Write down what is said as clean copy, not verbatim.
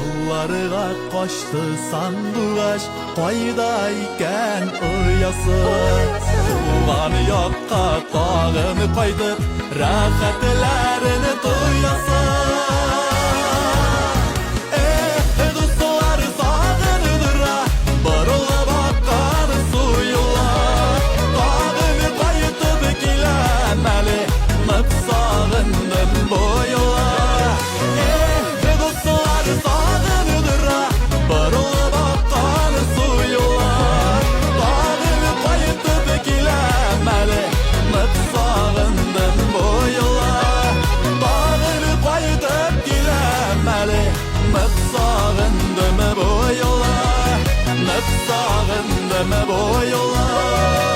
Yollarıga koştu sandıgaş Koyda iken uyası Tuğan yokka tağını koydu Rahatlerini duyası Dostlar sağınıdıra Barıla bakan suyula Tağını koydu bikilemeli Mıp sağındım boyula Dostlar sağınıdıra Barıla bakan suyula Tağını koydu bikilemeli Mıp sağındım boyula Tağını koydu bikilemeli Mıp sağındım boyula Mıp sağındım boyula